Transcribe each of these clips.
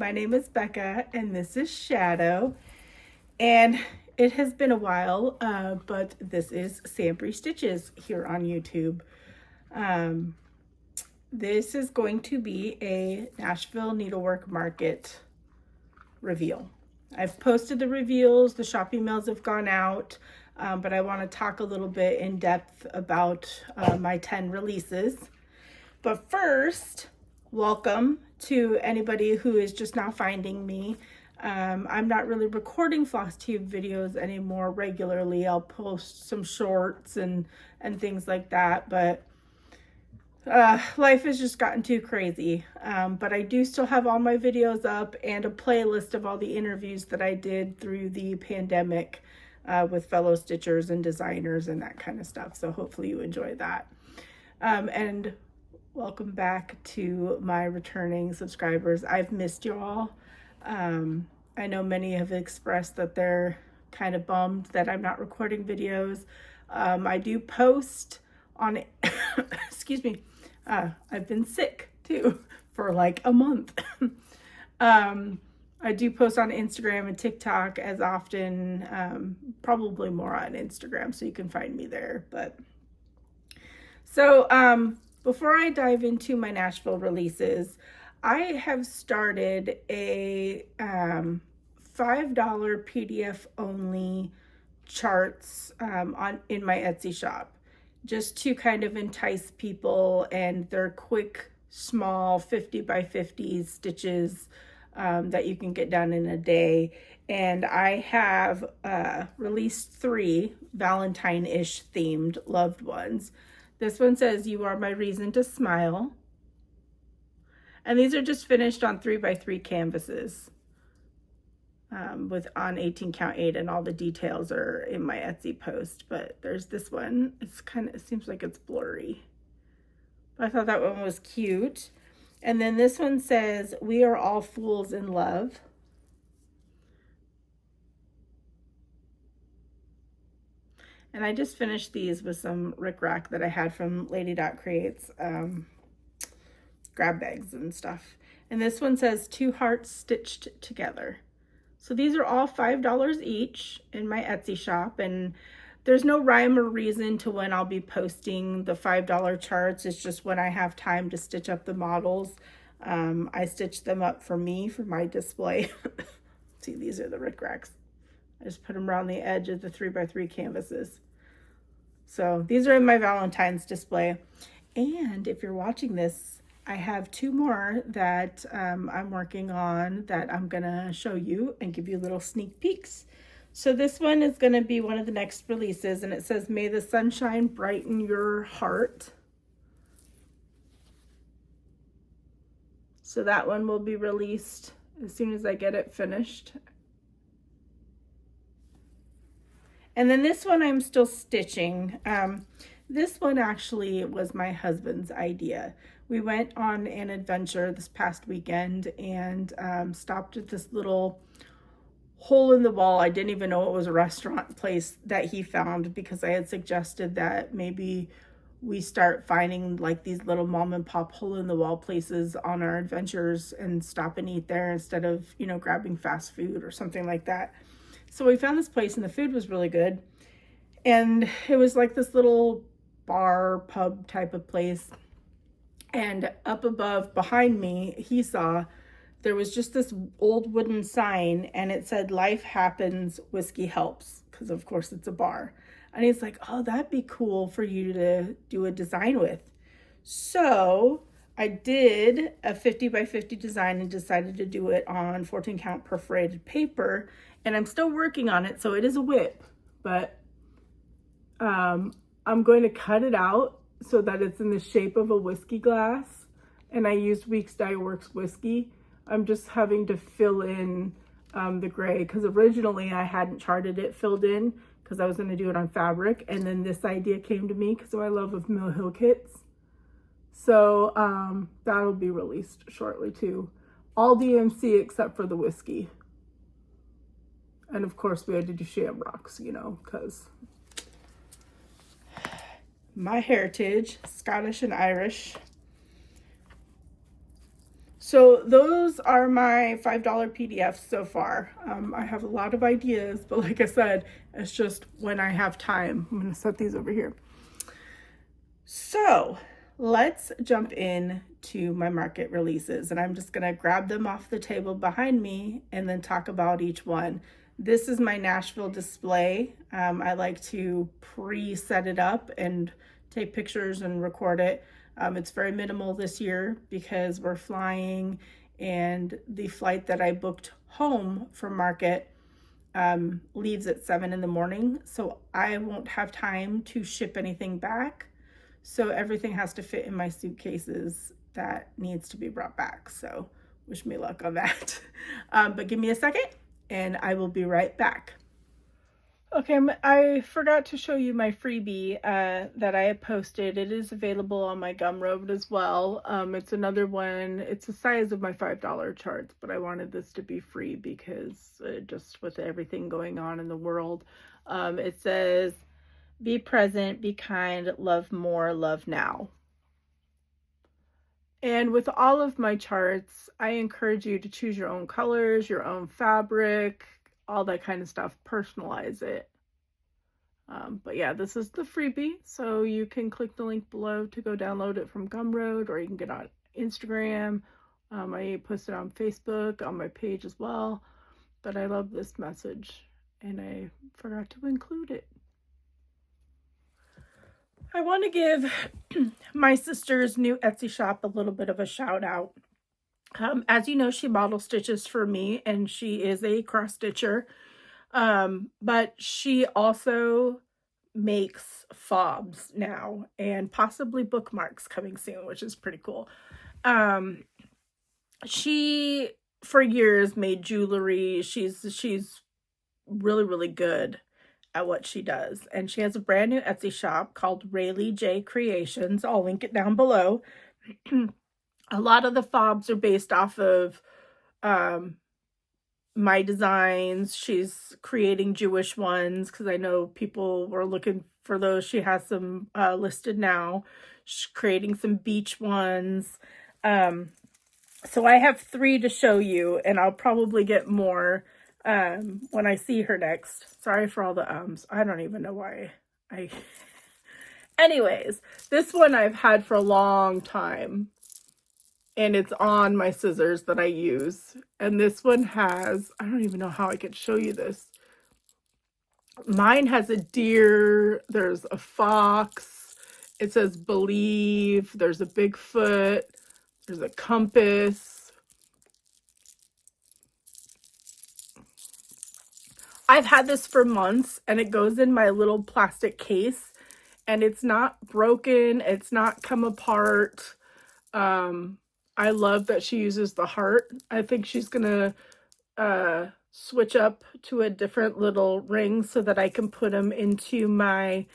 my name is Becca and this is Shadow. And it has been a while, but this is SamBrie Stitches here on YouTube. This is going to be a Nashville Needlework Market reveal. I've posted the reveals, the shop emails have gone out, but I want to talk a little bit in depth about my 10 releases. But first, welcome to anybody who is just now finding me. I'm not really recording FlossTube videos anymore regularly. I'll post some shorts and things like that, but life has just gotten too crazy. But I do still have all my videos up and a playlist of all the interviews that I did through the pandemic with fellow stitchers and designers and that kind of stuff. So hopefully you enjoy that. And welcome back to my returning subscribers. I've missed you all. I know many have expressed that they're kind of bummed that I'm not recording videos. I do post on, excuse me, I've been sick too for like a month. I do post on Instagram and TikTok as often, probably more on Instagram, so you can find me there. But so before I dive into my Nashville releases, I have started a $5 PDF only charts in my Etsy shop, just to kind of entice people, and they're quick, small 50 by 50 stitches that you can get done in a day. And I have released 3 Valentine-ish themed loved ones. This one says, "You are my reason to smile." And these are just finished on 3 by 3 canvases on 18 count 8, and all the details are in my Etsy post. But there's this one. It seems like it's blurry. But I thought that one was cute. And then this one says, "We are all fools in love." And I just finished these with some rickrack that I had from Lady Dot Creates grab bags and stuff. And this one says, "Two hearts stitched together." So these are all $5 each in my Etsy shop, and there's no rhyme or reason to when I'll be posting the $5 charts. It's just when I have time to stitch up the models. I stitch them up for me, for my display. See, these are the rickracks. I just put them around the edge of the 3 by 3 canvases. So these are in my Valentine's display. And if you're watching this, I have 2 more that I'm working on that I'm gonna show you and give you little sneak peeks. So this one is gonna be one of the next releases, and it says, "May the sunshine brighten your heart." So that one will be released as soon as I get it finished. And then this one I'm still stitching. This one actually was my husband's idea. We went on an adventure this past weekend and stopped at this little hole in the wall. I didn't even know it was a restaurant place that he found, because I had suggested that maybe we start finding like these little mom and pop hole in the wall places on our adventures and stop and eat there instead of, you know, grabbing fast food or something like that. So we found this place and the food was really good. And it was like this little bar, pub type of place. And up above, behind me, he saw there was just this old wooden sign, and it said, "Life happens, whiskey helps," because of course it's a bar. And he's like, "Oh, that'd be cool for you to do a design with." So I did a 50 by 50 design and decided to do it on 14 count perforated paper. And I'm still working on it, so it is a whip, but I'm going to cut it out so that it's in the shape of a whiskey glass. And I used Weeks Dye Works whiskey. I'm just having to fill in the gray, because originally I hadn't charted it filled in because I was going to do it on fabric. And then this idea came to me because of my love of Mill Hill kits. So that'll be released shortly too. All DMC except for the whiskey. And of course we had to do shamrocks, you know, because my heritage, Scottish and Irish. So those are my $5 PDFs so far. I have a lot of ideas, but like I said, it's just when I have time. I'm going to set these over here. So let's jump in to my market releases, and I'm just going to grab them off the table behind me and then talk about each one. This is my Nashville display. I like to pre-set it up and take pictures and record it. It's very minimal this year because we're flying, and the flight that I booked home from market leaves at 7 in the morning. So I won't have time to ship anything back. So everything has to fit in my suitcases that needs to be brought back. So wish me luck on that. But give me a second and I will be right back. Okay, I forgot to show you my freebie that I had posted. It is available on my Gumroad as well. It's another one. It's the size of my $5 charts, but I wanted this to be free because just with everything going on in the world. It says, be present, be kind, love more, love now. And with all of my charts, I encourage you to choose your own colors, your own fabric, all that kind of stuff. Personalize it. But yeah, this is the freebie, so you can click the link below to go download it from Gumroad, or you can get on Instagram. I post it on Facebook, on my page as well. But I love this message, and I forgot to include it. I want to give my sister's new Etsy shop a little bit of a shout out. As you know, she model stitches for me, and she is a cross stitcher. But she also makes fobs now, and possibly bookmarks coming soon, which is pretty cool. She for years made jewelry. She's really, really good at what she does, and she has a brand new Etsy shop called Rayleigh J Creations. I'll link it down below. A lot of the fobs are based off of my designs. She's creating Jewish ones because I know people were looking for those. She has some listed now. She's creating some beach ones. So I have 3 to show you, and I'll probably get more when I see her next. Sorry for all the I don't even know why anyways, this one I've had for a long time, and it's on my scissors that I use. And this one has, I don't even know how I could show you this. Mine has a deer, there's a fox, it says believe, there's a Bigfoot, there's a compass. I've had this for months, and it goes in my little plastic case, and it's not broken, it's not come apart. I love that she uses the heart. I think she's gonna switch up to a different little ring so that I can put them into my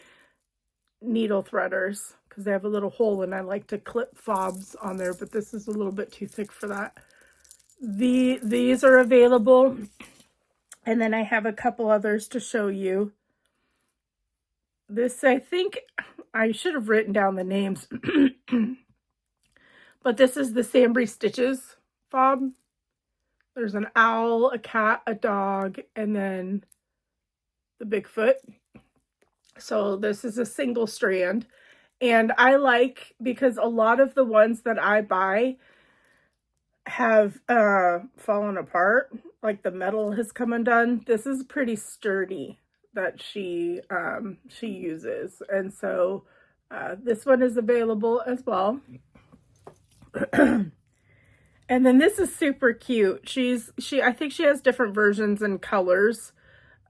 needle threaders, because they have a little hole, and I like to clip fobs on there, but this is a little bit too thick for that. These are available, and then I have a couple others to show you. This, I think I should have written down the names. But this is the SamBrie Stitches fob. There's an owl, a cat, a dog, and then the Bigfoot. So this is a single strand. And I like, because a lot of the ones that I buy have fallen apart. Like the metal has come undone. This is pretty sturdy that she uses. And so this one is available as well. And then this is super cute. I think she has different versions and colors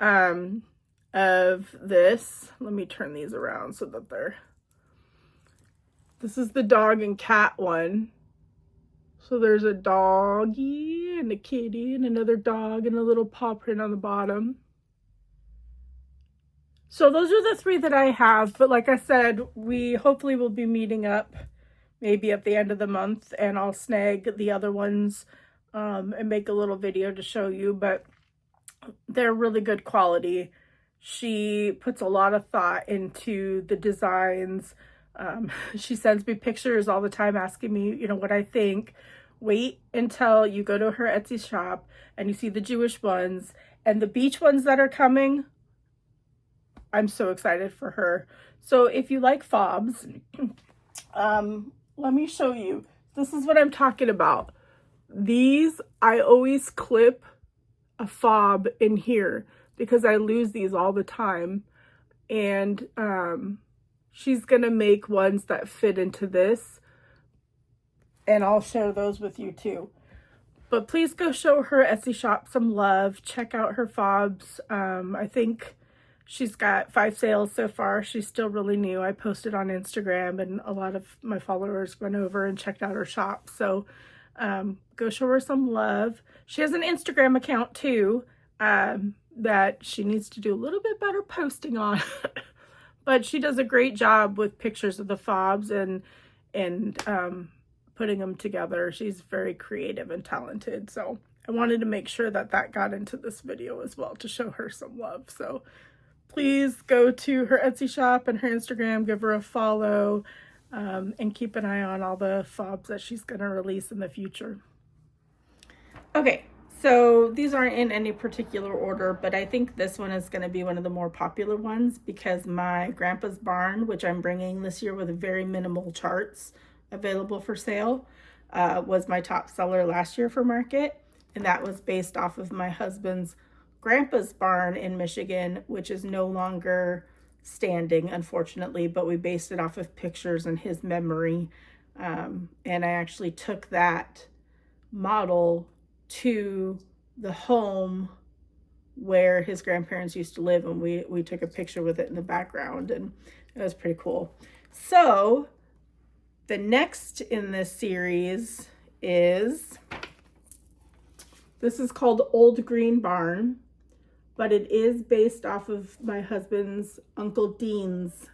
of this. Let me turn these around so that this is the dog and cat one. So there's a doggy and a kitty and another dog and a little paw print on the bottom. So those are the 3 that I have, but like I said, we hopefully will be meeting up maybe at the end of the month, and I'll snag the other ones and make a little video to show you, but they're really good quality. She puts a lot of thought into the designs. She sends me pictures all the time asking me, what I think, wait until you go to her Etsy shop and you see the Jewish ones and the beach ones that are coming. I'm so excited for her. So if you like fobs, let me show you. This is what I'm talking about. These, I always clip a fob in here because I lose these all the time. And she's gonna make ones that fit into this, and I'll share those with you too. But please go show her Etsy shop some love. Check out her fobs. I think she's got 5 sales so far. She's still really new. I posted on Instagram and a lot of my followers went over and checked out her shop. So go show her some love. She has an Instagram account too that she needs to do a little bit better posting on. But she does a great job with pictures of the fobs and putting them together. She's very creative and talented. So I wanted to make sure that that got into this video as well to show her some love. So please go to her Etsy shop and her Instagram, give her a follow, and keep an eye on all the fobs that she's going to release in the future. Okay, so these aren't in any particular order, but I think this one is going to be one of the more popular ones because my grandpa's barn, which I'm bringing this year with very minimal charts available for sale, was my top seller last year for market. And that was based off of my husband's grandpa's barn in Michigan, which is no longer standing, unfortunately, but we based it off of pictures and his memory. And I actually took that model to the home where his grandparents used to live, and we took a picture with it in the background, and it was pretty cool. So the next in this series is, this is called Old Green Barn, but it is based off of my husband's Uncle Dean's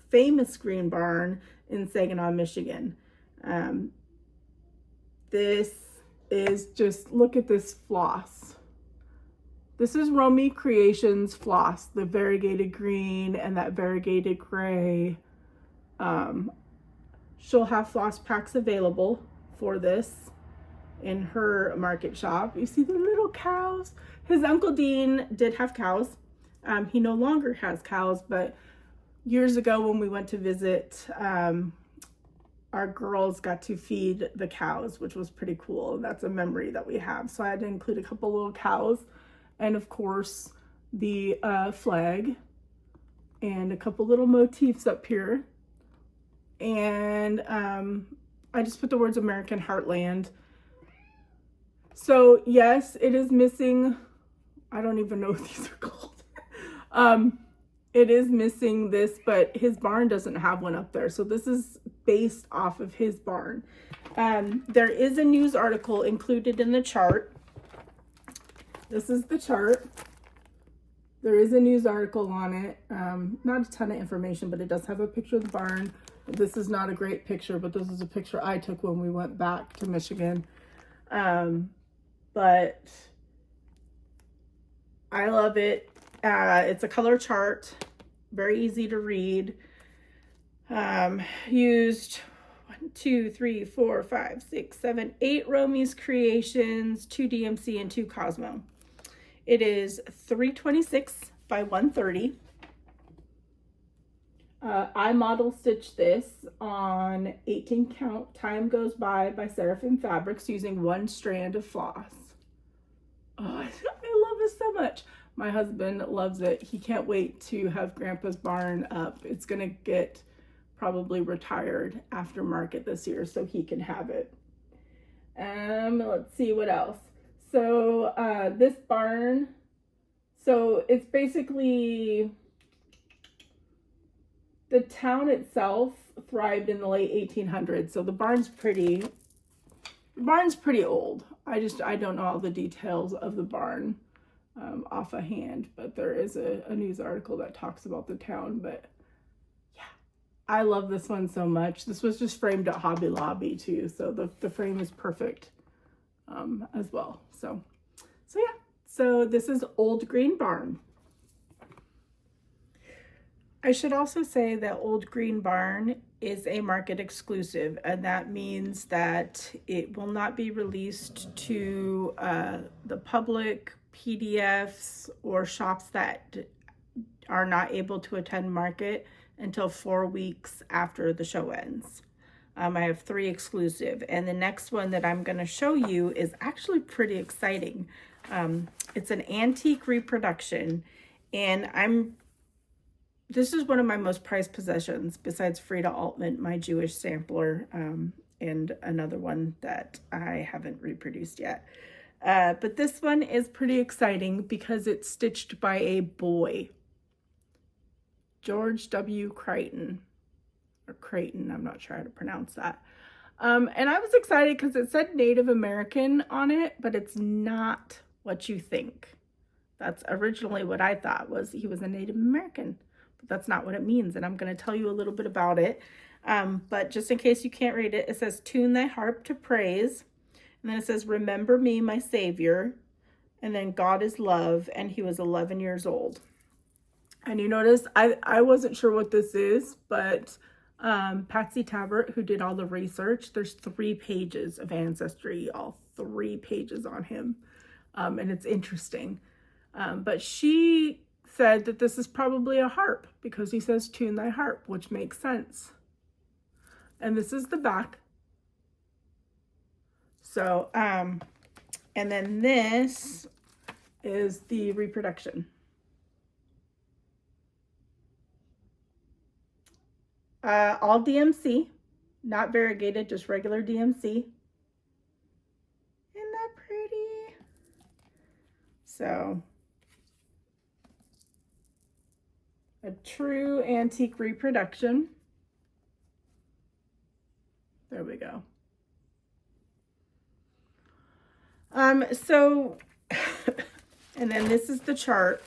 famous green barn in Saginaw, Michigan. This is just, look at this floss. This is Romy Creations floss, the variegated green and that variegated gray. She'll have floss packs available for this in her market shop. You see the little cows? His Uncle Dean did have cows. He no longer has cows, but years ago when we went to visit, our girls got to feed the cows, which was pretty cool. That's a memory that we have. So I had to include a couple little cows, and of course the flag and a couple little motifs up here. And I just put the words American Heartland. So yes, it is missing, I don't even know what these are called. It is missing this, but his barn doesn't have one up there. So this is based off of his barn. There is a news article included in the chart. This is the chart. There is a news article on it. Not a ton of information, but it does have a picture of the barn. This is not a great picture, but this is a picture I took when we went back to Michigan. But I love it. It's a color chart, very easy to read. Used 1, 2, 3, 4, 5, 6, 7, 8 Romy's Creations, 2 DMC, and 2 Cosmo. It is 326 by 130. I model stitched this on 18 count Time Goes By Seraphim Fabrics using 1 strand of floss. Oh, I love this so much. My husband loves it. He can't wait to have Grandpa's barn up. It's gonna get probably retired after market this year so he can have it. Let's see what else. So this barn, so it's basically, the town itself thrived in the late 1800s. So the barn's pretty old. I don't know all the details of the barn off a hand, but there is a news article that talks about the town. But yeah, I love this one so much. This was just framed at Hobby Lobby too, so the frame is perfect as well. So yeah, so this is Old Green Barn. I should also say that Old Green Barn is a market exclusive, and that means that it will not be released to the public, PDFs, or shops that are not able to attend market until 4 weeks after the show ends. I have 3 exclusive, and the next one that I'm going to show you is actually pretty exciting. It's an antique reproduction, and this is one of my most prized possessions besides Frida Altman, my Jewish sampler, and another one that I haven't reproduced yet. But this one is pretty exciting because it's stitched by a boy, George W. Creighton, or Creighton, I'm not sure how to pronounce that. And I was excited because it said Native American on it, but it's not what you think. That's originally what I thought, was he was a Native American. But that's not what it means, and I'm going to tell you a little bit about it. But just in case you can't read it, it says, "Tune thy harp to praise." And then it says, "Remember me, my Savior." And then, "God is love, and he was 11 years old." And you notice, I wasn't sure what this is, but Patsy Tabbert, who did all the research, there's 3 pages of ancestry, all 3 pages on him. And it's interesting. But she said that this is probably a harp because he says, "Tune thy harp," which makes sense. And this is the back. So, and then this is the reproduction. All DMC, not variegated, just regular DMC. Isn't that pretty? So, a true antique reproduction. There we go. So, and then this is the chart.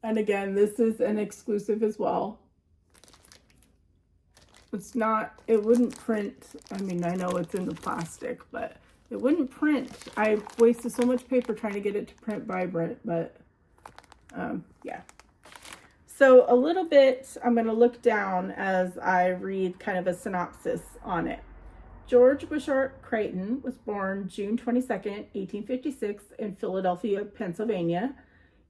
And again, this is an exclusive as well. It's not, it wouldn't print. I mean, I know it's in the plastic, but it wouldn't print. I wasted so much paper trying to get it to print vibrant, but yeah. So a little bit, I'm going to look down as I read kind of a synopsis on it. George Wishart Creighton was born June 22nd, 1856 in Philadelphia, Pennsylvania.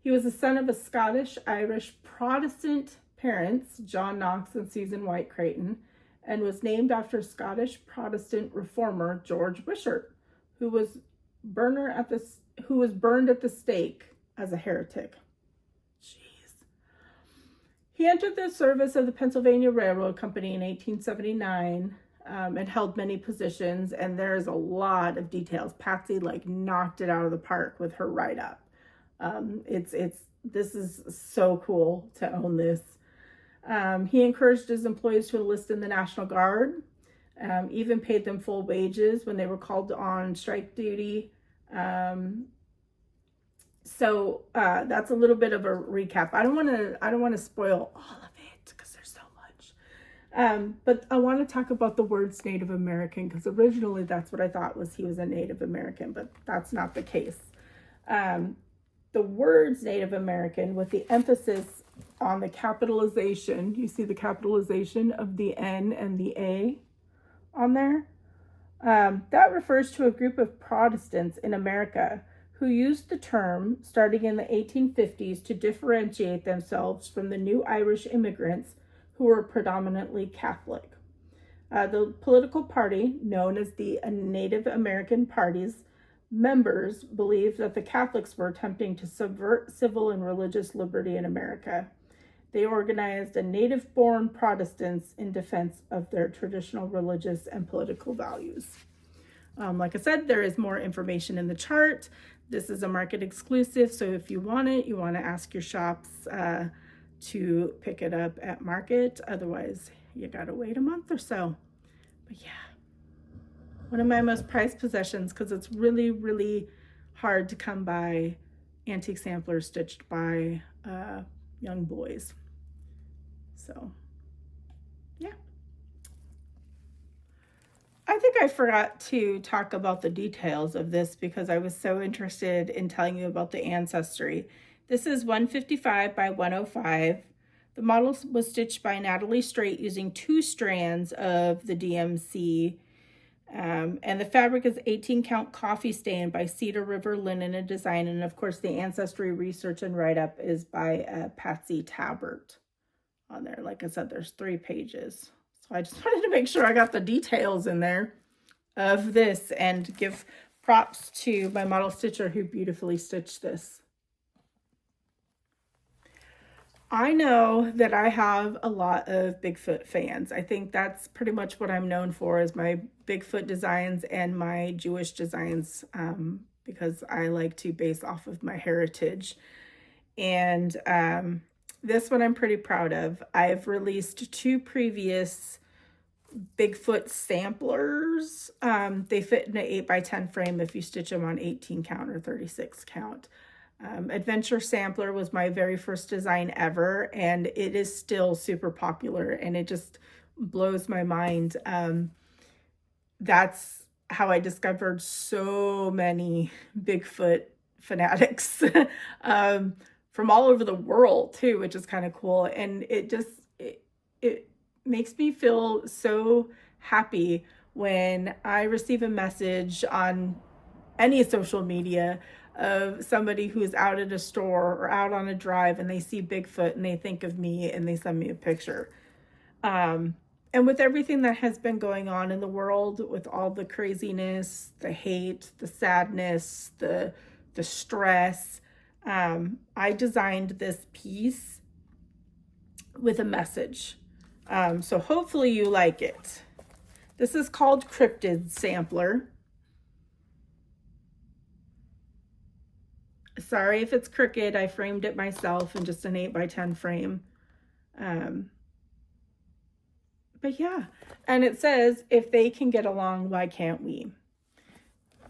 He was the son of a Scottish-Irish Protestant parents, John Knox and Susan White Creighton, and was named after Scottish Protestant reformer George Wishart, who was burned at the stake as a heretic. Jeez. He entered the service of the Pennsylvania Railroad Company in 1879 and held many positions, and there's a lot of details. Patsy knocked it out of the park with her write-up. This is so cool to own this. He encouraged his employees to enlist in the National Guard, even paid them full wages when they were called on strike duty. So that's a little bit of a recap. I don't want to spoil all of it because there's so much. But I want to talk about the words Native American, because originally that's what I thought, was he was a Native American, but that's not the case. The words Native American, with the emphasis on the capitalization, you see the capitalization of the N and the A on there. That refers to a group of Protestants in America who used the term starting in the 1850s to differentiate themselves from the new Irish immigrants who were predominantly Catholic. The political party, known as the Native American Party's members, believed that the Catholics were attempting to subvert civil and religious liberty in America. They organized a native-born Protestants in defense of their traditional religious and political values. Like I said, there is more information in the chart. This is a market exclusive, so if you want it, you want to ask your shops to pick it up at market. Otherwise, you gotta wait a month or so. But yeah, one of my most prized possessions, because it's really, really hard to come by antique samplers stitched by young boys. So, yeah. I think I forgot to talk about the details of this because I was so interested in telling you about the ancestry. This is 155 by 105. The model was stitched by Natalie Straight using 2 strands of the DMC. And the fabric is 18 count coffee stain by Cedar River Linen and Design. And of course, the ancestry research and write-up is by Patsy Tabert on there. Like I said, there's 3 pages. So I just wanted to make sure I got the details in there of this and give props to my model stitcher who beautifully stitched this. I know that I have a lot of Bigfoot fans. I think that's pretty much what I'm known for, is my Bigfoot designs and my Jewish designs, because I like to base off of my heritage. And this one I'm pretty proud of. I've released 2 previous Bigfoot samplers. They fit in an 8x10 frame if you stitch them on 18 count or 36 count. Adventure Sampler was my very first design ever, and it is still super popular, and it just blows my mind. That's how I discovered so many Bigfoot fanatics from all over the world too, which is kind of cool. And it makes me feel so happy when I receive a message on any social media of somebody who's out at a store or out on a drive and they see Bigfoot and they think of me and they send me a picture. And with everything that has been going on in the world, with all the craziness, the hate, the sadness, the stress, I designed this piece with a message. So hopefully you like it. This is called Cryptid Sampler. Sorry if it's crooked. I framed it myself in just an 8x10 frame. But yeah, and it says, if they can get along, why can't we?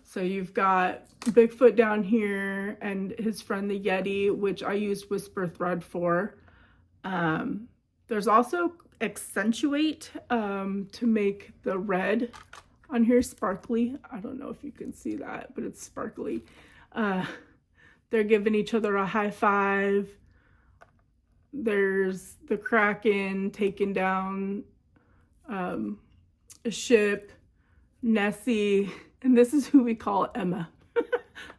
So you've got Bigfoot down here and his friend the Yeti, which I used Whisper Thread for. There's also Accentuate to make the red on here sparkly. I don't know if you can see that, but it's sparkly. They're giving each other a high five. There's the Kraken taking down a ship, Nessie, and this is who we call Emma,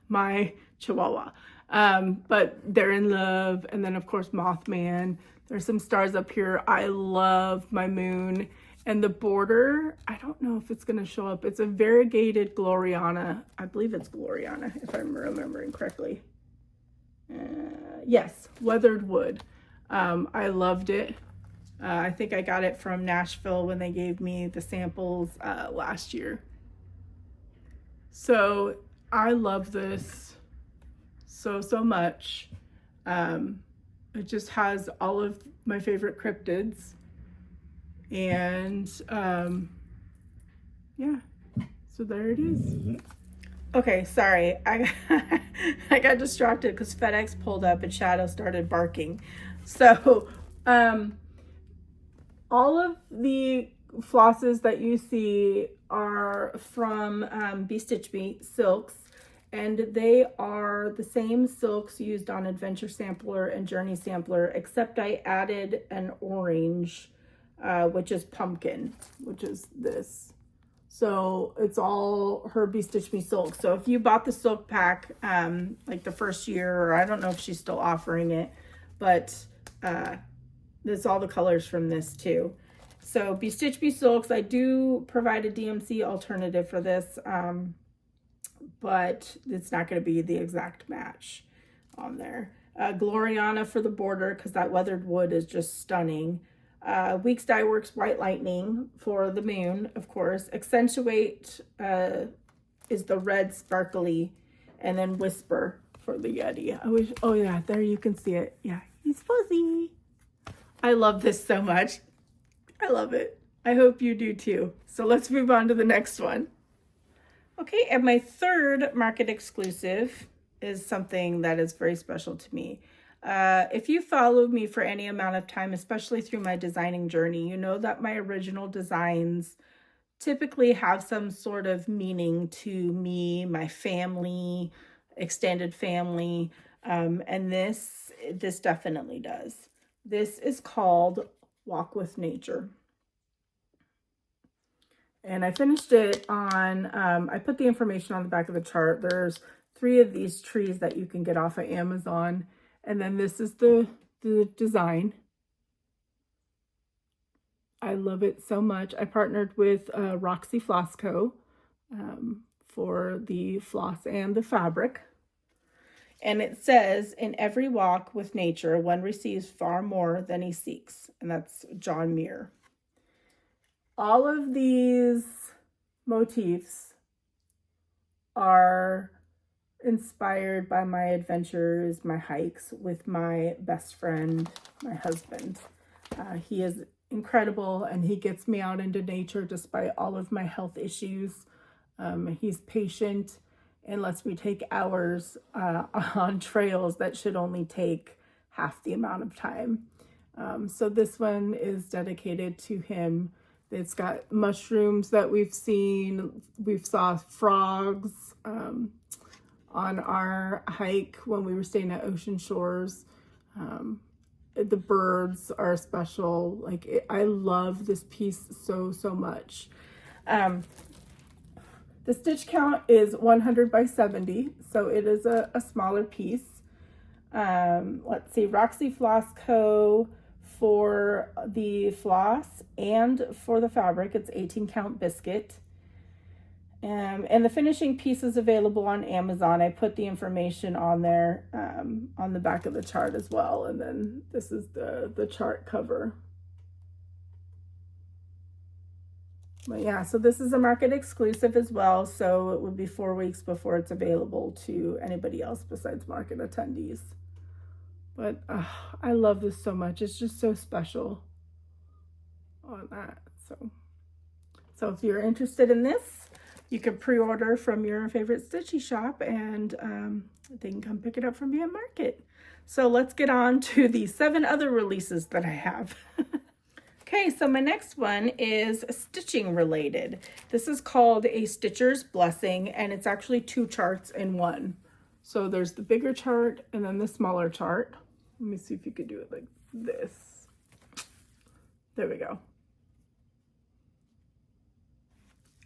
my Chihuahua. But they're in love. And then of course, Mothman. There's some stars up here. I love my moon. And the border, I don't know if it's gonna show up. It's a variegated Gloriana. I believe it's Gloriana, if I'm remembering correctly. Yes, weathered wood. I loved it. I think I got it from Nashville when they gave me the samples last year. So I love this so much. It just has all of my favorite cryptids. And yeah, so there it is. Okay, sorry, I got distracted because FedEx pulled up and Shadow started barking. So all of the flosses that you see are from Be Stitch Me silks, and they are the same silks used on Adventure Sampler and Journey Sampler, except I added an orange, which is pumpkin, which is this. So it's all her Be Stitch Me silk. So if you bought the silk pack, like the first year, or I don't know if she's still offering it, but there's all the colors from this too. So Be Stitch Me silks, I do provide a DMC alternative for this, but it's not going to be the exact match on there. Gloriana for the border, because that weathered wood is just stunning. Weeks Dye Works White Lightning for the moon, of course. Accentuate is the red sparkly, and then Whisper for the Yeti. I wish, oh yeah, there you can see it. Yeah, he's fuzzy. I love this so much. I love it. I hope you do too. So let's move on to the next one. Okay, and my third market exclusive is something that is very special to me. If you followed me for any amount of time, especially through my designing journey, you know that my original designs typically have some sort of meaning to me, my family, extended family. And this definitely does. This is called Walk with Nature. And I finished it on, I put the information on the back of the chart. There's 3 of these trees that you can get off of Amazon. And then this is the design. I love it so much. I partnered with Roxy Floss Co. For the floss and the fabric. And it says, in every walk with nature, one receives far more than he seeks. And that's John Muir. All of these motifs are inspired by my adventures, my hikes with my best friend, my husband. He is incredible, and he gets me out into nature despite all of my health issues. He's patient and lets me take hours on trails that should only take half the amount of time. So this one is dedicated to him. It's got mushrooms that we've seen. We've saw frogs on our hike when we were staying at Ocean Shores. The birds are special. Like, I love this piece so much. The stitch count is 100 by 70, so it is a smaller piece. Let's see, Roxy Floss Co. for the floss and for the fabric, it's 18 count biscuit. And the finishing piece is available on Amazon. I put the information on there on the back of the chart as well. And then this is the chart cover. But yeah, so this is a market exclusive as well. So it would be 4 weeks before it's available to anybody else besides market attendees. But I love this so much. It's just so special on that. So if you're interested in this, you can pre-order from your favorite Stitchy shop, and they can come pick it up from me at market. So let's get on to the 7 other releases that I have. Okay, so my next one is stitching related. This is called a Stitcher's Blessing, and it's actually 2 charts in one. So there's the bigger chart and then the smaller chart. Let me see if you could do it like this. There we go.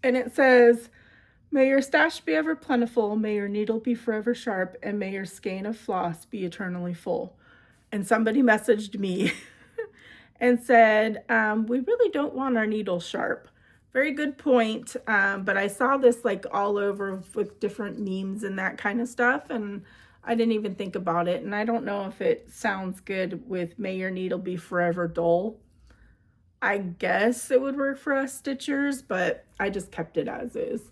And it says, may your stash be ever plentiful, may your needle be forever sharp, and may your skein of floss be eternally full. And somebody messaged me and said, we really don't want our needles sharp. Very good point, but I saw this like all over with different memes and that kind of stuff, and I didn't even think about it. And I don't know if it sounds good with may your needle be forever dull. I guess it would work for us stitchers, but I just kept it as is.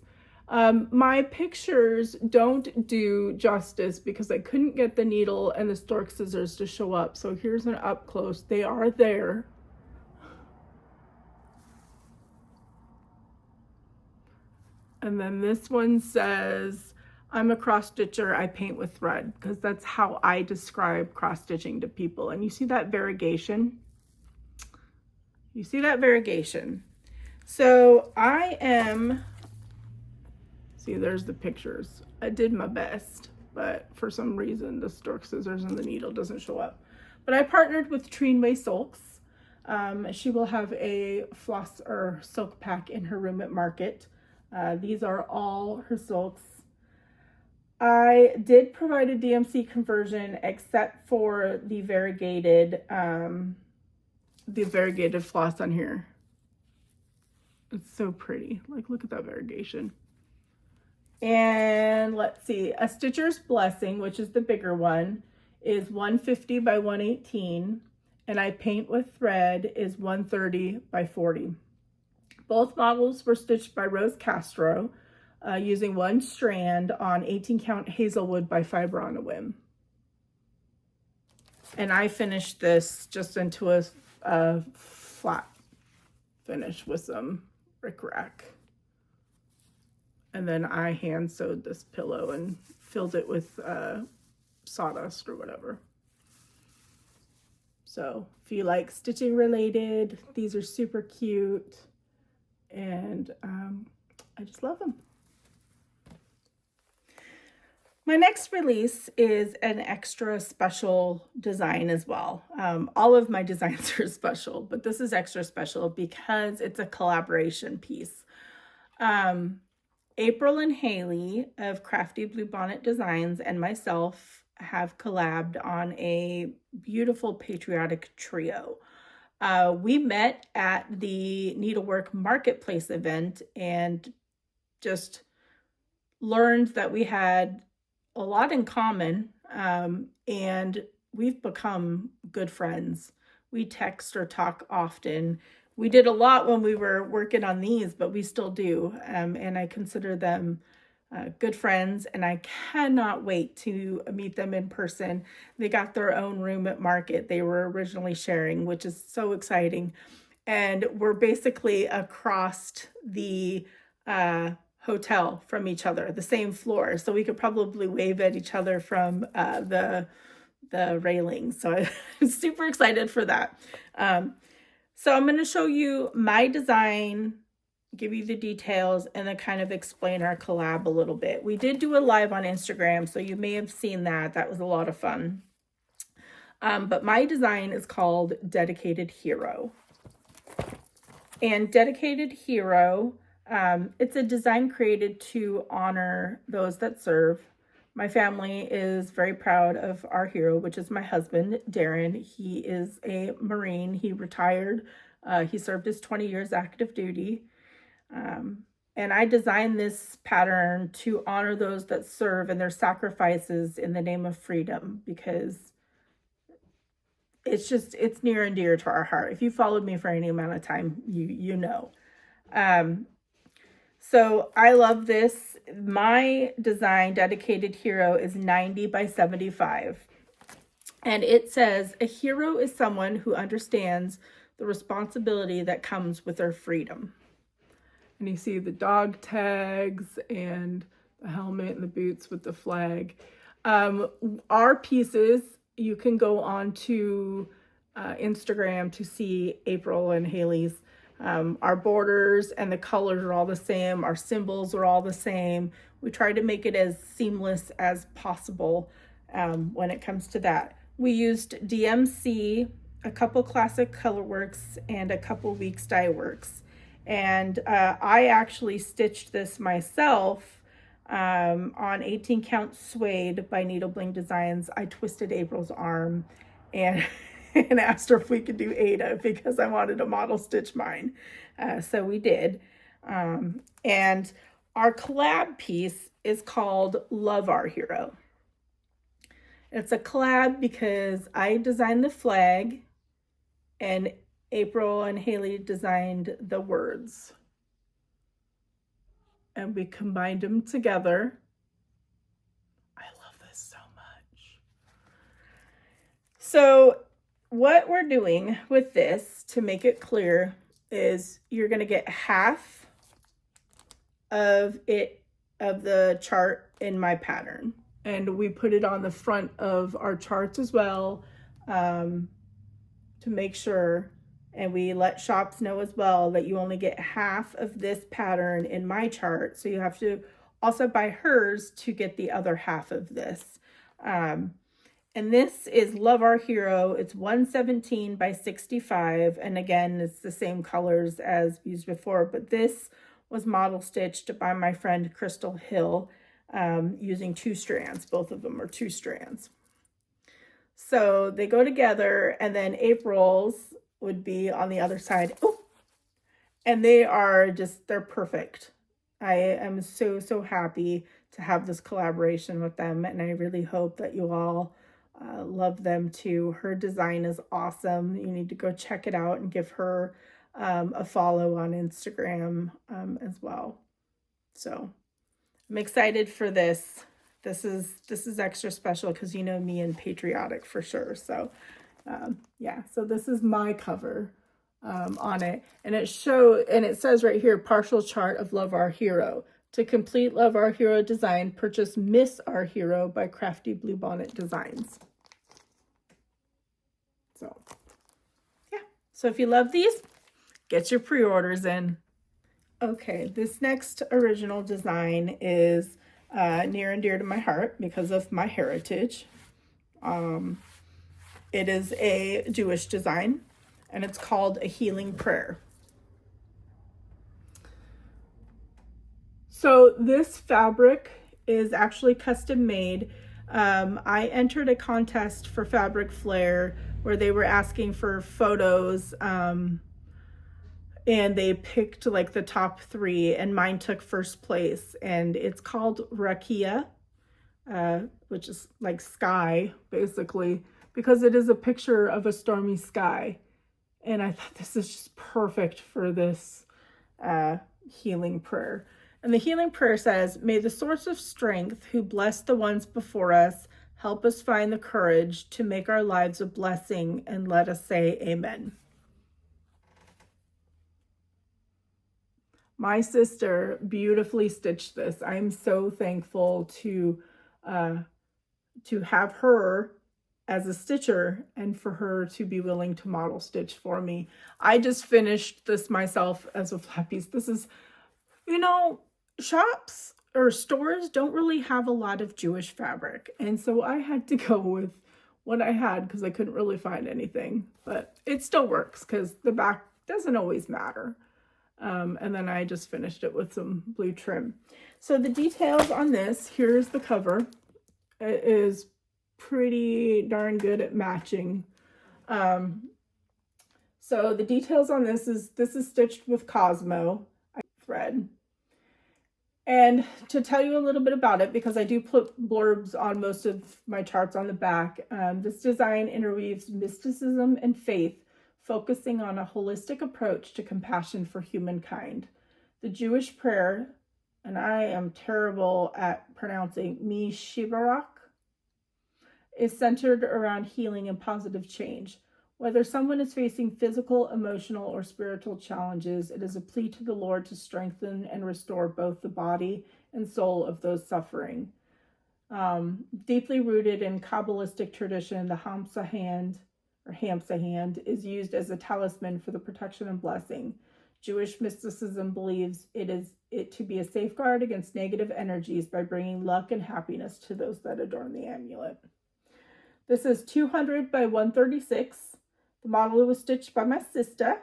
My pictures don't do justice because I couldn't get the needle and the stork scissors to show up. So here's an up close. They are there. And then this one says, I'm a cross stitcher, I paint with thread, because that's how I describe cross stitching to people. And you see that variegation? You see that variegation? So I am, see, there's the pictures. I did my best, but for some reason the stork scissors and the needle doesn't show up. But I partnered with Treenway Silks. She will have a floss or silk pack in her room at market. These are all her silks. I did provide a DMC conversion except for the variegated floss on here. It's so pretty. Like, look at that variegation. And let's see, a Stitcher's Blessing, which is the bigger one, is 150 by 118, and I paint with thread is 130 by 40. Both models were stitched by Rose Castro using 1 strand on 18 count Hazelwood by Fiber on a Whim. And I finished this just into a flat finish with some rickrack. And then I hand sewed this pillow and filled it with sawdust or whatever. So if you like stitching related, these are super cute. And I just love them. My next release is an extra special design as well. All of my designs are special, but this is extra special because it's a collaboration piece. April and Haley of Crafty Bluebonnet Designs and myself have collabed on a beautiful patriotic trio. We met at the Needlework Marketplace event and just learned that we had a lot in common, and we've become good friends. We text or talk often. We did a lot when we were working on these, but we still do, and I consider them good friends, and I cannot wait to meet them in person. They got their own room at Market they were originally sharing, which is so exciting, and we're basically across the hotel from each other, the same floor, so we could probably wave at each other from the railings. So I'm super excited for that. So I'm going to show you my design, give you the details, and then kind of explain our collab a little bit. We did do a live on Instagram, so you may have seen that. That was a lot of fun. But my design is called Dedicated Hero. And Dedicated Hero, it's a design created to honor those that serve. My family is very proud of our hero, which is my husband, Darren. He is a Marine. He retired. He served his 20 years active duty. And I designed this pattern to honor those that serve and their sacrifices in the name of freedom, because it's near and dear to our heart. If you followed me for any amount of time, you know. So I love this. My design, Dedicated Hero, is 90 by 75. And it says, a hero is someone who understands the responsibility that comes with their freedom. And you see the dog tags and the helmet and the boots with the flag. Our pieces, you can go on to Instagram to see April and Haley's. Our borders and the colors are all the same. Our symbols are all the same. We try to make it as seamless as possible when it comes to that. We used DMC, a couple classic colorworks, and a couple weeks dye works. And I actually stitched this myself on 18 count suede by Needle Bling Designs. I twisted April's arm and and asked her if we could do Ada because I wanted to model stitch mine. So we did. And our collab piece is called Love Our Hero. It's a collab because I designed the flag and April and Haley designed the words. And we combined them together. I love this so much. So what we're doing with this, to make it clear, is you're going to get half of the chart in my pattern, and we put it on the front of our charts as well, to make sure, and we let shops know as well that you only get half of this pattern in my chart, so you have to also buy hers to get the other half of this. And this is Love Our Hero. It's 117 by 65. And again, it's the same colors as used before, but this was model stitched by my friend Crystal Hill, using 2 strands. Both of them are 2 strands. So they go together, and then April's would be on the other side. Oh, and they're perfect. I am so happy to have this collaboration with them, and I really hope that you all love them too. Her design is awesome. You need to go check it out and give her a follow on Instagram as well. So I'm excited for this. This is extra special because you know me and patriotic for sure. So yeah, so this is my cover on it, and it says right here, partial chart of Love Our Hero. To complete Love Our Hero design, purchase Miss Our Hero by Crafty Bluebonnet Designs. So yeah, so if you love these, get your pre-orders in. Okay, this next original design is near and dear to my heart because of my heritage. It is a Jewish design, and it's called a healing prayer. So this fabric is actually custom made. I entered a contest for Fabric Flair where they were asking for photos, and they picked like the top 3, and mine took first place. And it's called Rakia, which is like sky, basically, because it is a picture of a stormy sky. And I thought this is just perfect for this healing prayer. And the healing prayer says, "May the source of strength who blessed the ones before us help us find the courage to make our lives a blessing, and let us say amen." My sister beautifully stitched this. I'm so thankful to have her as a stitcher and for her to be willing to model stitch for me. I just finished this myself as a flat piece. This is, you know, shops or stores don't really have a lot of Jewish fabric. And so I had to go with what I had because I couldn't really find anything. But it still works because the back doesn't always matter. And then I just finished it with some blue trim. So the details on this, here's the cover. It is pretty darn good at matching. So the details on this is stitched with Cosmo thread. And to tell you a little bit about it, because I do put blurbs on most of my charts on the back, this design interweaves mysticism and faith, focusing on a holistic approach to compassion for humankind. The Jewish prayer, and I am terrible at pronouncing Mishibarak, is centered around healing and positive change. Whether someone is facing physical, emotional, or spiritual challenges, it is a plea to the Lord to strengthen and restore both the body and soul of those suffering. Deeply rooted in Kabbalistic tradition, the Hamsa hand is used as a talisman for the protection and blessing. Jewish mysticism believes it to be a safeguard against negative energies by bringing luck and happiness to those that adorn the amulet. This is 200 by 136. The model was stitched by my sister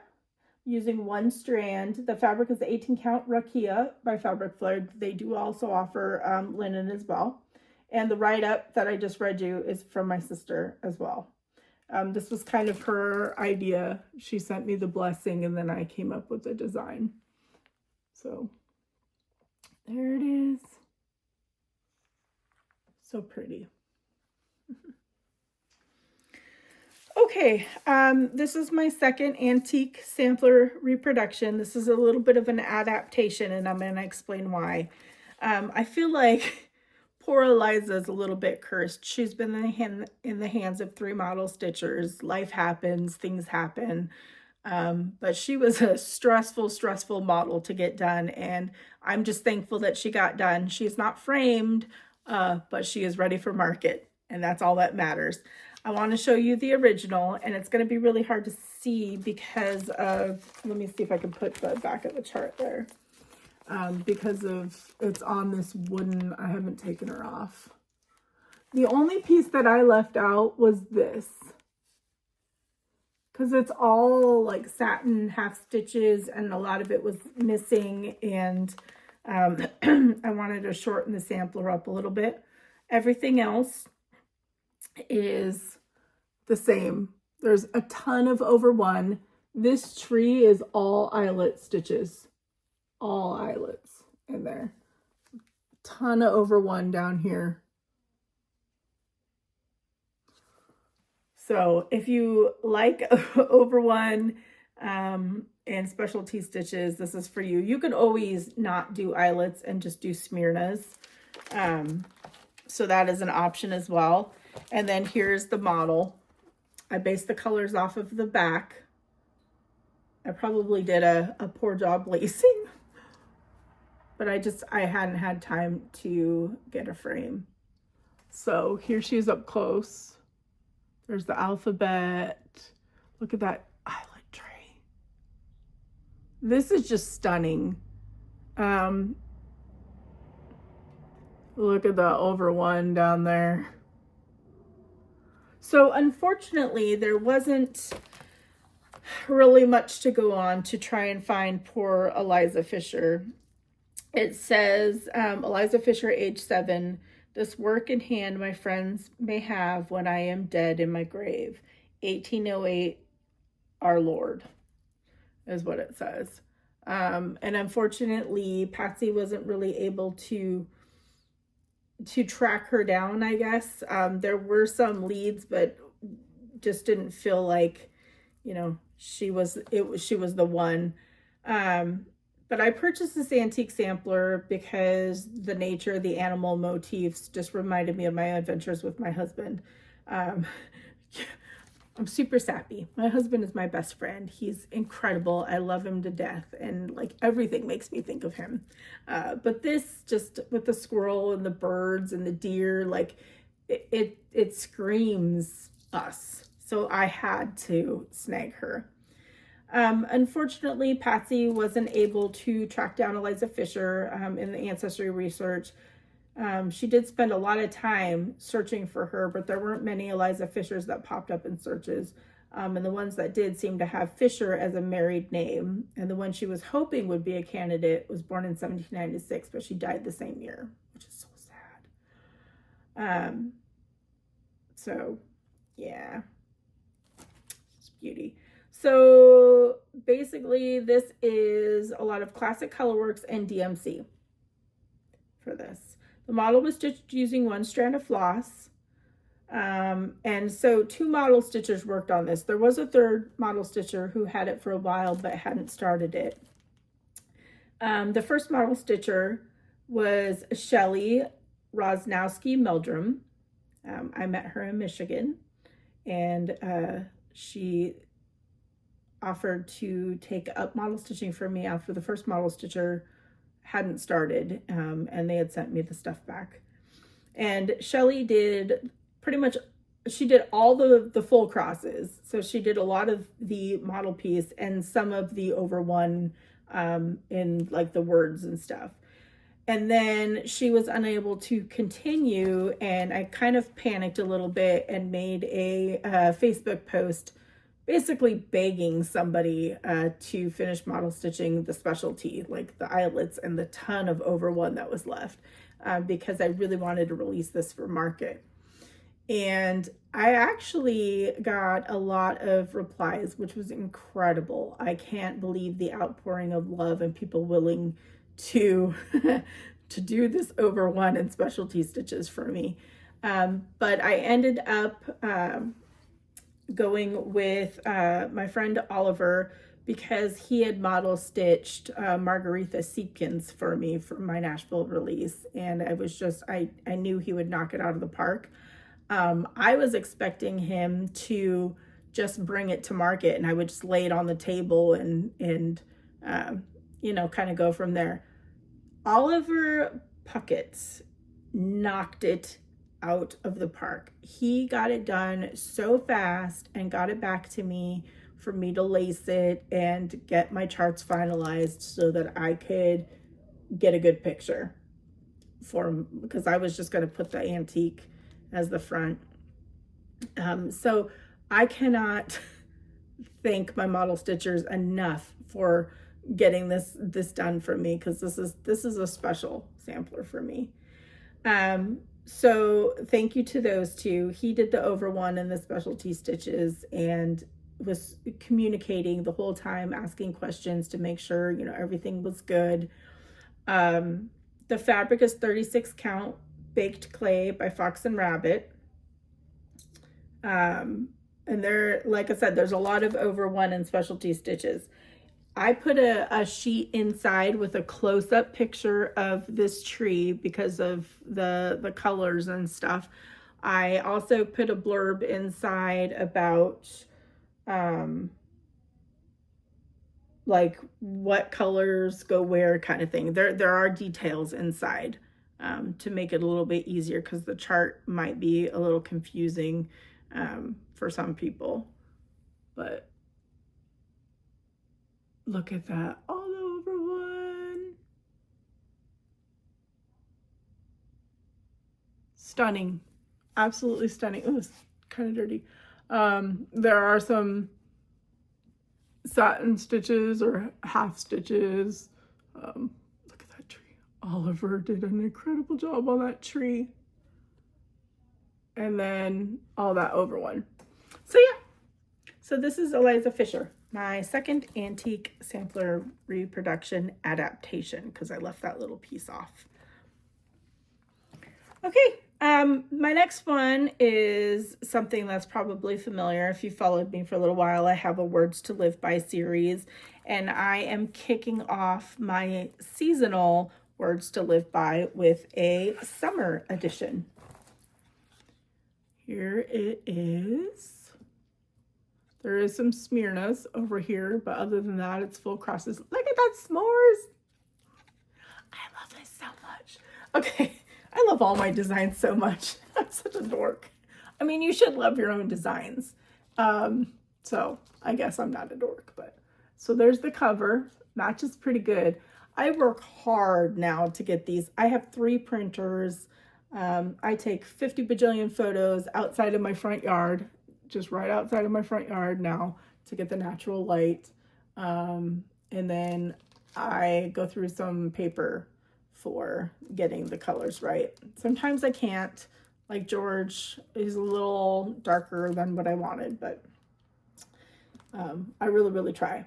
using one strand. The fabric is 18 count Rakia by Fabric Flair. They do also offer linen as well. And the write-up that I just read you is from my sister as well. This was kind of her idea. She sent me the blessing and then I came up with the design. So there it is. So pretty. Okay, this is my second antique sampler reproduction. This is a little bit of an adaptation, and I'm going to explain why. I feel like poor Eliza is a little bit cursed. She's been in the hands of 3 model stitchers. Life happens, things happen. But she was a stressful model to get done, and I'm just thankful that she got done. She's not framed, but she is ready for market, and that's all that matters. I want to show you the original, and it's going to be really hard to see because of, let me see if I can put the back of the chart there, because of, it's on this wooden, I haven't taken her off. The only piece that I left out was this, because it's all like satin half stitches, and a lot of it was missing, and I wanted to shorten the sampler up a little bit. Everything else is the same. There's a ton of over one. This tree is all eyelet stitches, all eyelets in there. Ton of over one down here. So if you like over one and specialty stitches, this is for you. You could always not do eyelets and just do Smyrnas. So that is an option as well. And then here's the model. I based the colors off of the back. I probably did a poor job lacing, but I hadn't had time to get a frame. So here she is up close. There's the alphabet. Look at that eyelet tray. This is just stunning. Look at the over one down there. So unfortunately, there wasn't really much to go on to try and find poor Eliza Fisher. It says, Eliza Fisher, age 7, this work in hand my friends may have when I am dead in my grave. 1808, our Lord, is what it says. And unfortunately, Patsy wasn't really able to track her down, I guess. There were some leads, but just didn't feel like, you know, she was the one. But I purchased this antique sampler because the nature of the animal motifs just reminded me of my adventures with my husband. I'm super sappy. My husband is my best friend. He's incredible. I love him to death, and like everything makes me think of him. But this, just with the squirrel and the birds and the deer, like it screams us. So I had to snag her. Unfortunately, Patsy wasn't able to track down Eliza Fisher in the ancestry research. She did spend a lot of time searching for her, but there weren't many Eliza Fishers that popped up in searches. And the ones that did seem to have Fisher as a married name. And the one she was hoping would be a candidate was born in 1796, but she died the same year, which is so sad. So, yeah. It's beauty. So basically, this is a lot of classic colorworks and DMC for this. The model was stitched using one strand of floss. And so 2 model stitchers worked on this. There was a 3rd model stitcher who had it for a while but hadn't started it. The first model stitcher was Shelly Rosnowski Meldrum. I met her in Michigan, and she offered to take up model stitching for me after the first model stitcher hadn't started, and they had sent me the stuff back. And Shelly did pretty much, she did all the full crosses. So she did a lot of the model piece and some of the over one in like the words and stuff. And then she was unable to continue, and I kind of panicked a little bit and made a Facebook post basically begging somebody to finish model stitching the specialty, like the eyelets and the ton of over one that was left, because I really wanted to release this for market. And I actually got a lot of replies, which was incredible. I can't believe the outpouring of love and people willing to to do this over one and specialty stitches for me. But I ended up going with my friend Oliver, because he had model stitched Margaretha Seepkins for me for my Nashville release, and I was just, I knew he would knock it out of the park. I was expecting him to just bring it to market and I would just lay it on the table and you know, kind of go from there. Oliver Puckett knocked it out of the park. He got it done so fast and got it back to me for me to lace it and get my charts finalized so that I could get a good picture for him, because I was just going to put the antique as the front. So I cannot thank my model stitchers enough for getting this done for me, because this is a special sampler for me. So thank you to those two. He did the over one and the specialty stitches and was communicating the whole time, asking questions to make sure, you know, everything was good. The fabric is 36 count baked clay by Fox and Rabbit. And there, like I said, there's a lot of over one and specialty stitches. I put a sheet inside with a close-up picture of this tree because of the colors and stuff. I also put a blurb inside about like what colors go where, kind of thing. There are details inside to make it a little bit easier, because the chart might be a little confusing for some people. But look at that, all over one. Stunning. Absolutely stunning. Oh, it's kind of dirty. There are some satin stitches or half stitches. Look at that tree. Oliver did an incredible job on that tree. And then all that over one. So yeah, so this is Eliza Fisher, my second antique sampler reproduction adaptation, because I left that little piece off. Okay, my next one is something that's probably familiar. If you followed me for a little while, I have a Words to Live By series, and I am kicking off my seasonal Words to Live By with a summer edition. Here it is. There is some Smyrnas over here, but other than that, it's full crosses. Look at that s'mores. I love this so much. Okay, I love all my designs so much. I'm such a dork. I mean, you should love your own designs. So I guess I'm not a dork, but so there's the cover. Matches pretty good. I work hard now to get these. I have 3 printers. I take 50 bajillion photos outside of my front yard, just right outside of my front yard now to get the natural light. And then I go through some paper for getting the colors right. Sometimes I can't, like George is a little darker than what I wanted, but I really try.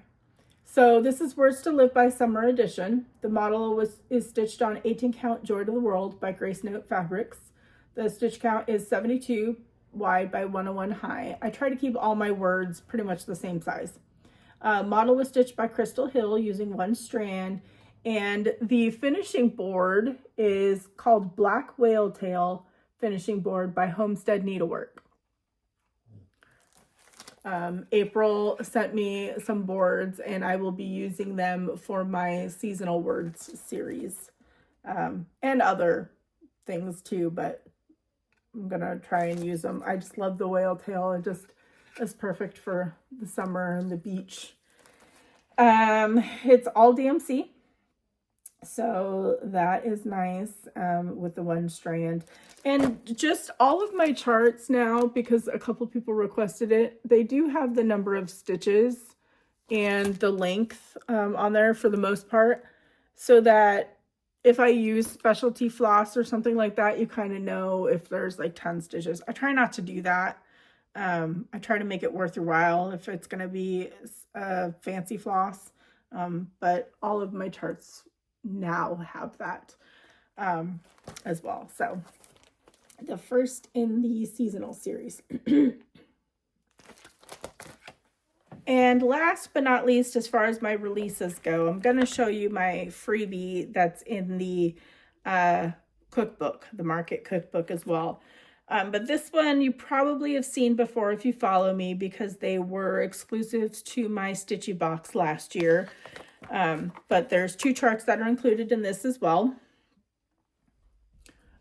So this is Words to Live By Summer Edition. The model is stitched on 18 count Joy to the World by Grace Note Fabrics. The stitch count is 72 wide by 101 high. I try to keep all my words pretty much the same size. Model was stitched by Crystal Hill using 1 strand, and the finishing board is called Black Whale Tail Finishing Board by Homestead Needlework. April sent me some boards, and I will be using them for my seasonal words series, and other things too, but I'm gonna try and use them. I just love the whale tail. It just is perfect for the summer and the beach. It's all DMC, so that is nice, with the 1 strand. And just all of my charts now, because a couple people requested it, they do have the number of stitches and the length on there for the most part, so that if I use specialty floss or something like that, you kind of know if there's like 10 stitches. I try not to do that. I try to make it worth your while if it's going to be a fancy floss, but all of my charts now have that as well. So the first in the seasonal series. And last but not least, as far as my releases go, I'm going to show you my freebie that's in the cookbook, the market cookbook as well. But this one you probably have seen before if you follow me, because they were exclusives to my Stitchy box last year. But there's 2 charts that are included in this as well.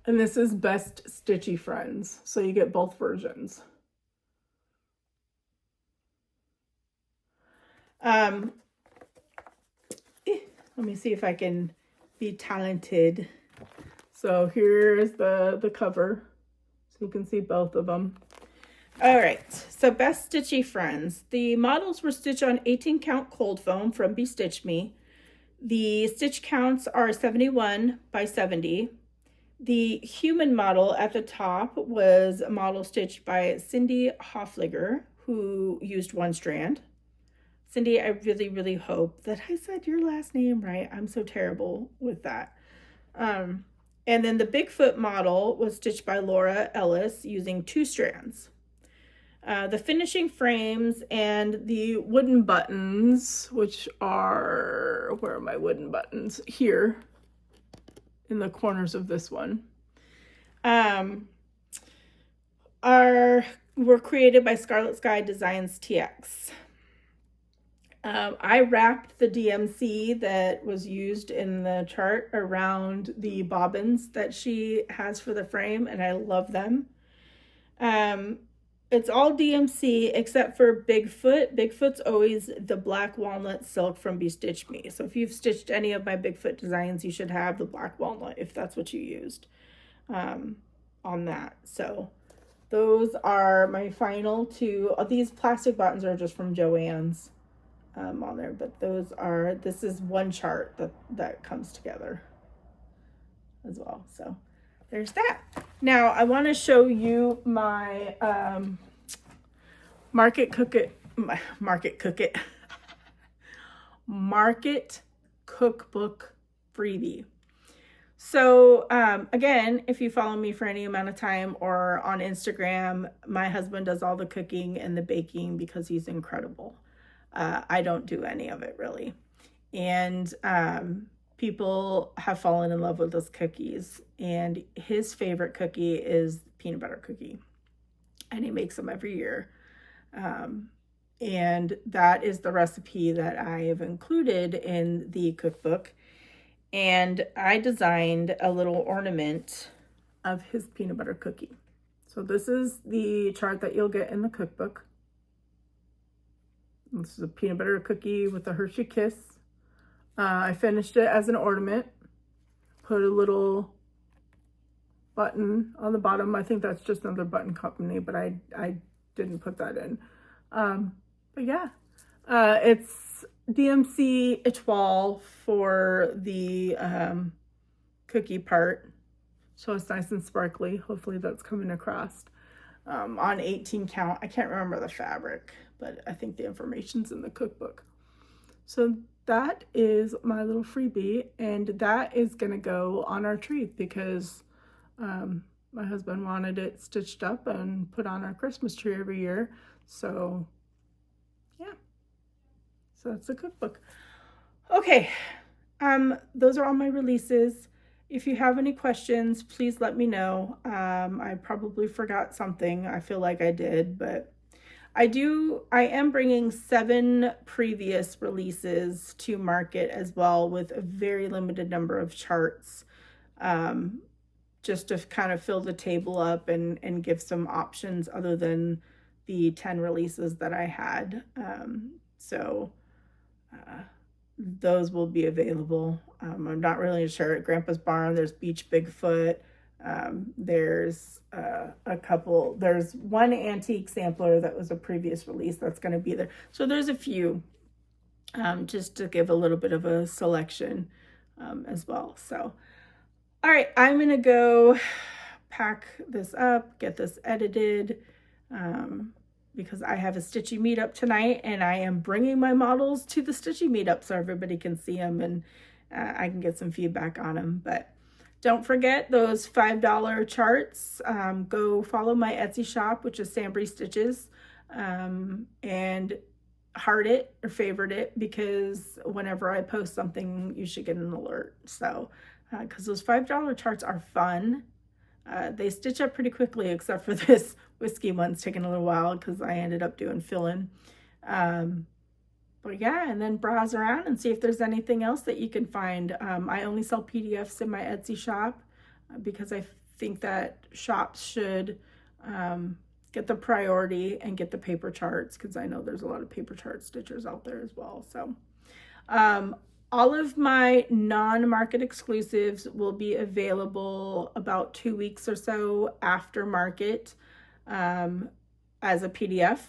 And this is Best Stitchy Friends, so you get both versions. Let me see if I can be talented. So here's the cover, so you can see both of them. All right, so Best Stitchy Friends. The models were stitched on 18 count cold foam from Be Stitch Me. The stitch counts are 71 by 70. The human model at the top was a model stitched by Cindy Hoffliger, who used 1 strand. Cindy, I really hope that I said your last name right. I'm so terrible with that. And then the Bigfoot model was stitched by Laura Ellis using 2 strands. The finishing frames and the wooden buttons, which are, where are my wooden buttons? Here in the corners of this one, were created by Scarlet Sky Designs TX. I wrapped the DMC that was used in the chart around the bobbins that she has for the frame, and I love them. It's all DMC except for Bigfoot. Bigfoot's always the black walnut silk from Be Stitch Me. So if you've stitched any of my Bigfoot designs, you should have the black walnut if that's what you used. on that. So those are my final two. These plastic buttons are just from Joann's on there, but this is one chart that comes together as well. So there's that. Now I want to show you my market cookbook freebie. So again, if you follow me for any amount of time or on Instagram, my husband does all the cooking and the baking because he's incredible. I don't do any of it really. And people have fallen in love with those cookies. And his favorite cookie is peanut butter cookie. And he makes them every year. And that is the recipe that I have included in the cookbook. And I designed a little ornament of his peanut butter cookie. So this is the chart that you'll get in the cookbook. This is a peanut butter cookie with a Hershey Kiss. I finished it as an ornament. Put a little button on the bottom. I think that's just another button company, but I didn't put that in. But yeah, it's DMC Etoile for the cookie part. So it's nice and sparkly. Hopefully that's coming across. On 18 count. I can't remember the fabric, but I think the information's in the cookbook. So that is my little freebie, and that is gonna go on our tree because my husband wanted it stitched up and put on our Christmas tree every year. So yeah, so that's the cookbook. Okay, those are all my releases. If you have any questions, please let me know. I probably forgot something. I feel like I did, but I am bringing 7 previous releases to market as well with a very limited number of charts, just to kind of fill the table up and give some options other than the 10 releases that I had. Those will be available. I'm not really sure. At Grandpa's Barn, there's Beach Bigfoot. There's there's one antique sampler that was a previous release that's going to be there. So there's a few, just to give a little bit of a selection as well. So, all right, I'm going to go pack this up, get this edited, because I have a Stitchy meetup tonight, and I am bringing my models to the Stitchy meetup so everybody can see them and I can get some feedback on them. But don't forget those $5 charts. Go follow my Etsy shop, which is SamBrie Stitches, and heart it or favorite it, because whenever I post something, you should get an alert. So, because those $5 charts are fun. They stitch up pretty quickly, except for this whiskey one's taking a little while because I ended up doing fill-in. But yeah, and then browse around and see if there's anything else that you can find. I only sell PDFs in my Etsy shop because I think that shops should get the priority and get the paper charts, because I know there's a lot of paper chart stitchers out there as well. So all of my non-market exclusives will be available about 2 weeks or so after market as a PDF.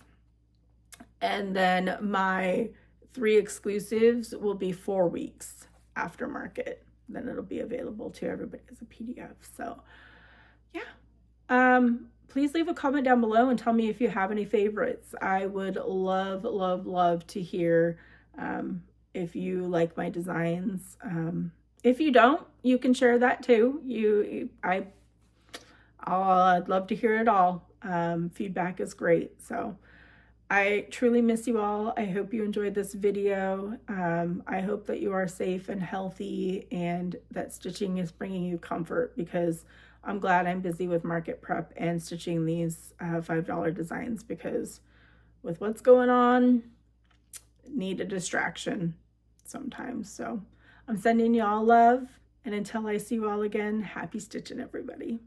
And then my 3 exclusives will be 4 weeks after market. Then it'll be available to everybody as a PDF. So yeah, please leave a comment down below and tell me if you have any favorites. I would love, love, love to hear if you like my designs. If you don't, you can share that too. I'd love to hear it all. Feedback is great. So I truly miss you all. I hope you enjoyed this video. I hope that you are safe and healthy and that stitching is bringing you comfort, because I'm glad I'm busy with market prep and stitching these $5 designs, because with what's going on, need a distraction sometimes. So I'm sending you all love, and until I see you all again, happy stitching, everybody.